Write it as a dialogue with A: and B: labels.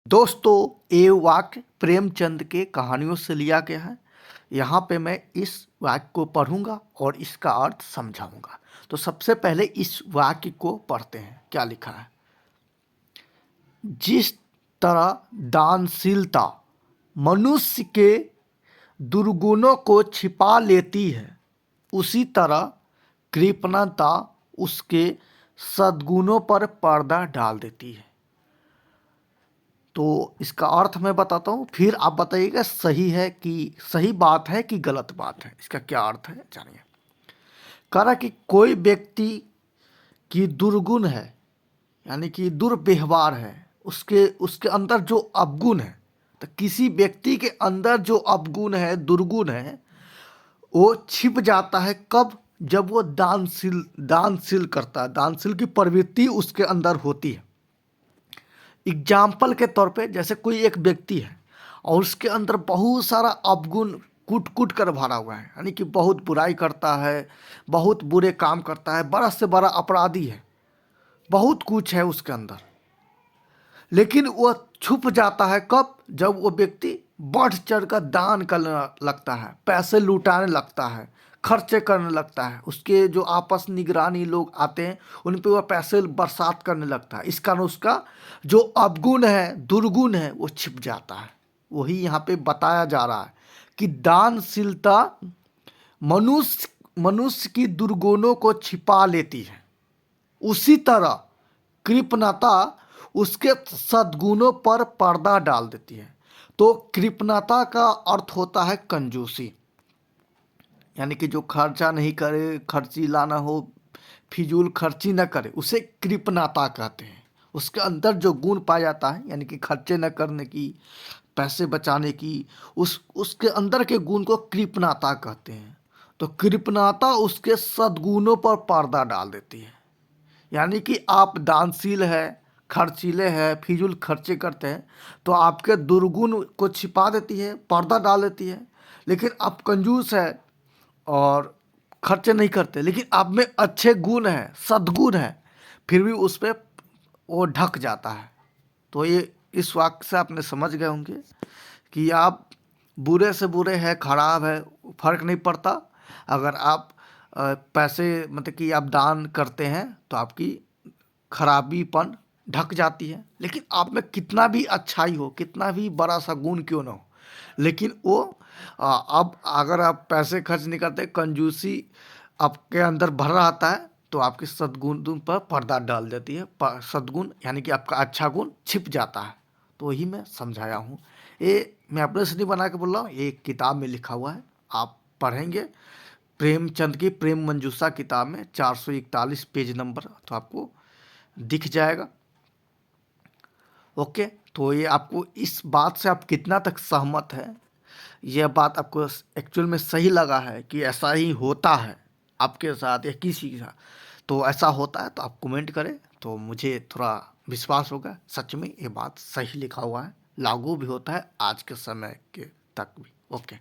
A: दोस्तों, ये वाक्य प्रेमचंद के कहानियों से लिया गया है। यहाँ पे मैं इस वाक्य को पढ़ूंगा और इसका अर्थ समझाऊंगा। तो सबसे पहले इस वाक्य को पढ़ते हैं। क्या लिखा है? जिस तरह दानशीलता मनुष्य के दुर्गुणों को छिपा लेती है, उसी तरह कृपणता उसके सद्गुणों पर पर्दा डाल देती है। तो इसका अर्थ मैं बताता हूँ, फिर आप बताइएगा सही है कि सही बात है कि गलत बात है। इसका क्या अर्थ है जानिए। कह रहा कि कोई व्यक्ति की दुर्गुण है, यानी कि दुर्व्यवहार है, उसके उसके अंदर जो अवगुण है। तो किसी व्यक्ति के अंदर जो अवगुण है, दुर्गुण है, वो छिप जाता है। कब? जब वो दानशील करता है, दानशील की प्रवृत्ति उसके अंदर होती है। एग्जाम्पल के तौर पे, जैसे कोई एक व्यक्ति है और उसके अंदर बहुत सारा अवगुण कूट कूट कर भरा हुआ है, यानी कि बहुत बुराई करता है, बहुत बुरे काम करता है, बड़ा से बड़ा अपराधी है, बहुत कुछ है उसके अंदर। लेकिन वह छुप जाता है कब? जब वो व्यक्ति बढ़ चढ़ कर दान करने लगता है, पैसे लुटाने लगता है, खर्चे करने लगता है। उसके जो आपस निगरानी लोग आते हैं, उन पे वह पैसे बरसात करने लगता है। इस कारण उसका जो अवगुण है, दुर्गुण है, वो छिप जाता है। वही यहाँ पे बताया जा रहा है कि दानशीलता मनुष्य की दुर्गुणों को छिपा लेती है, उसी तरह कृपणता उसके सद्गुणों पर पर्दा डाल देती है। तो कृपणता का अर्थ होता है कंजूसी, यानी कि जो खर्चा नहीं करे, खर्चीला ना हो, फिजूल खर्ची न करे, उसे कृपणता कहते हैं। उसके अंदर जो गुण पाया जाता है, यानी कि खर्चे न करने की, पैसे बचाने की, उसके अंदर के गुण को कृपणता कहते हैं। तो कृपणता उसके सद्गुणों पर पर्दा डाल देती है। यानी कि आप दानशील है, खर्चीले हैं, फिजूल खर्चे करते हैं, तो आपके दुर्गुण को छिपा देती है, पर्दा डाल देती है। लेकिन आप कंजूस है और खर्चे नहीं करते, लेकिन आप में अच्छे गुण हैं, सद्गुण हैं, फिर भी उस पर वो ढक जाता है। तो ये इस वाक्य से आपने समझ गए होंगे कि आप बुरे से बुरे हैं, खराब है, फर्क नहीं पड़ता। अगर आप पैसे मतलब कि आप दान करते हैं तो आपकी खराबीपन ढक जाती है। लेकिन आप में कितना भी अच्छाई हो, कितना भी बड़ा सा गुण क्यों ना हो, लेकिन वो अब अगर आप पैसे खर्च नहीं करते, कंजूसी आपके अंदर भर रहता है, तो आपके सद्गुण पर पर्दा डाल देती है। सद्गुण यानी कि आपका अच्छा गुण छिप जाता है। तो वही मैं समझाया हूँ। ये मैं अपने से नहीं बना के बोल रहा हूँ, ये किताब में लिखा हुआ है। आप पढ़ेंगे प्रेमचंद की प्रेम मंजूषा किताब में 441 पेज नंबर, तो आपको दिख जाएगा। ओके, तो ये आपको इस बात से आप कितना तक सहमत है, यह बात आपको एक्चुअल में सही लगा है कि ऐसा ही होता है आपके साथ या किसी के साथ? तो ऐसा होता है तो आप कमेंट करें, तो मुझे थोड़ा विश्वास होगा सच में ये बात सही लिखा हुआ है, लागू भी होता है आज के समय के तक भी। ओके।